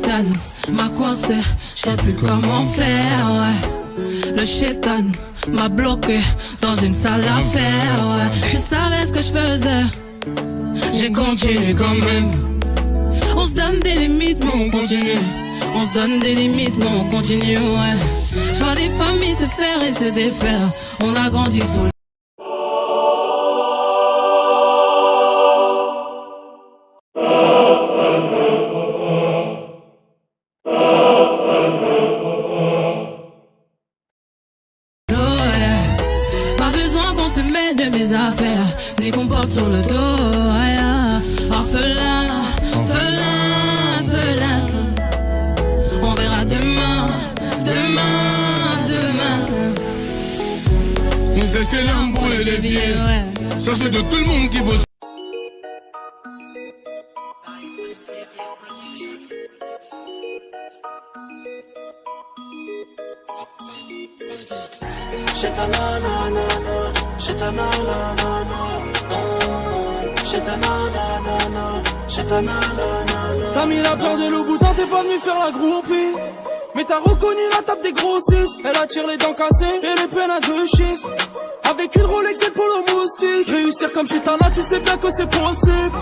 chétan m'a coincé, je sais plus comment faire, ouais. Le chétan m'a bloqué dans une salle d'affaires, ouais. Je savais ce que je faisais, j'ai continué quand même. On se donne des limites, mais on continue. On se donne des limites, mais on continue, ouais. Je vois des familles se faire et se défaire. On a grandi sous de mes affaires, ni qu'on porte sur le dos, orphelin, orphelin, orphelin. On verra demain, demain, demain. On sait ce que l'homme pour les dévier, ouais. Sachez de tout le monde qui bosse. J'ai ta nanana, j'ai ta nanana, j'ai ta nanana, j'ai ta nanana. T'as mis la peur de loup boutin, t'es pas venu faire la groupie. Mais t'as reconnu la table des grossistes. Elle attire les dents cassées et les peines à 2 chiffres. Avec une Rolex et le polo moustique. Réussir comme chez Tana, tu sais bien que c'est possible.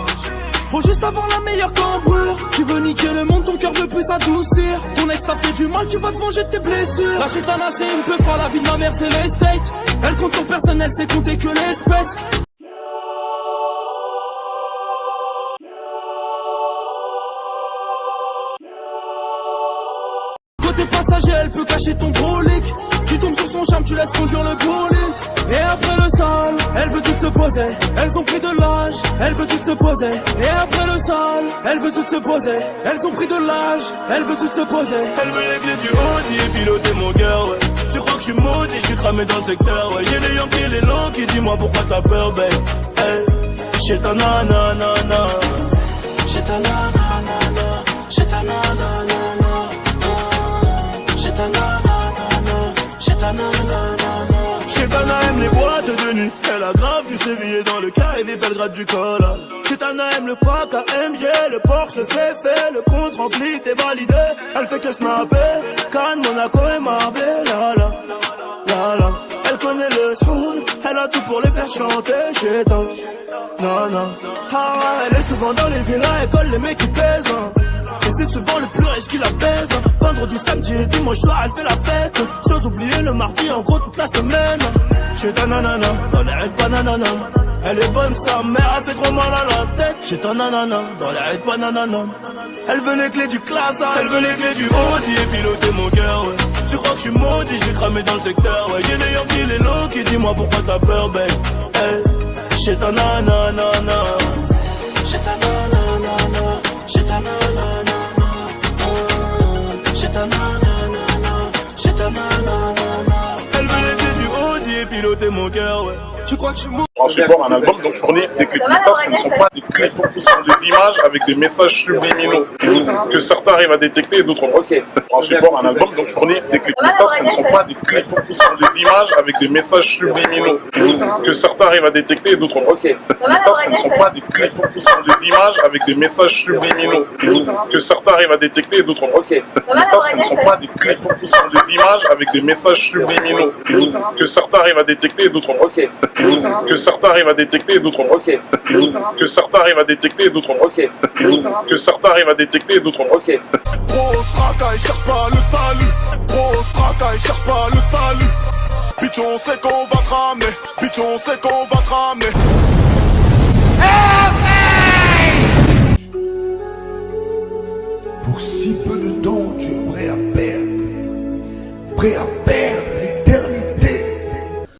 Faut juste avoir la meilleure cambrure. Tu veux niquer le monde, ton cœur veut plus s'adoucir. Ton ex t'a fait du mal, tu vas te venger de tes blessures. La chétana c'est une peu froid, la vie de ma mère c'est l'estate. Elle compte sur personne, elle sait compter que l'espèce. Côté passager, elle peut cacher ton brolic. Tu tombes sur son charme, tu laisses conduire le bolide. Et après le sol, elle veut tout se poser. Elles ont pris de l'âge, elle veut tout se poser. Et après le sol, elle veut tout se poser. Elles ont pris de l'âge, elle veut tout se poser. Elle veut les clés du Audi et piloter mon cœur, ouais. Tu crois que je suis maudit, je suis cramé dans le secteur, ouais. J'ai les Yankees, les longs qui dis-moi pourquoi t'as peur, babe. Hey, j'ai ta nanana, j'ai ta nanana, j'ai ta nanana, j'ai ta nanana, j'ai ta nanana. Chétana aime les boîtes de nuit. Elle a grave du sévillé dans le carré des Belgrade du col. Chétana aime le pack AMG, le Porsche, le fait, le compte rempli, t'es validé. Elle fait que snapper, Cannes, Monaco et Marbella, la. Elle connaît le soul, elle a tout pour les faire chanter. Chétana, non. Ah, elle est souvent dans les villas, elle colle les mecs qui pèsent. Et c'est souvent le plus riche qui la baise. Vendredi, samedi et dimanche soir, elle fait la fête. Sans oublier le mardi, en gros toute la semaine. J'ai ta nanana, dans les raids bananana. Elle est bonne sa mère, elle fait trop mal à la tête. J'ai ta nanana, dans les raids bananana. Elle veut les clés du classe, elle veut les clés du Audi et piloter mon cœur, ouais. Tu crois que je suis maudit, j'ai cramé dans le secteur, ouais. J'ai les Yankees, les low qui dis-moi pourquoi t'as peur, babe. Hey, j'ai ta nanana, j'ai ta nanana, j'ai ta nanana, j'ai ta nanana, j'ai ta nanana. Elle veut les clés du Audi et piloter mon cœur, ouais. Tu crois que je suis mort? En support un album dont je fournis des clips. Mais ça, ce ne sont pas des clips, ce sont des images avec des messages subliminaux que certains arrivent à détecter et d'autres pas. En support un album dont je fournis des clips. Mais ça, ce ne sont pas des clips, ce sont des images avec des messages subliminaux que certains arrivent à détecter et d'autres pas. Mais ça, ce ne sont pas des clips, ce sont des images avec des messages subliminaux que certains arrivent à détecter et d'autres pas. Mais ça, ce ne sont pas des clips, ce sont des images avec des messages subliminaux que certains arrivent à détecter et d'autres pas. Que certains arrivent à détecter et d'autres pas. Que certains arrivent à détecter et d'autres pas. Que certains arrivent à détecter et d'autres pas. Grosse racaille, cherche pas le salut. Grosse racaille, cherche pas le salut. Bitch, on sait qu'on va te ramener. Bitch, on sait qu'on va te ramener. Pour si peu de temps, tu es prêt à perdre. Prêt à perdre.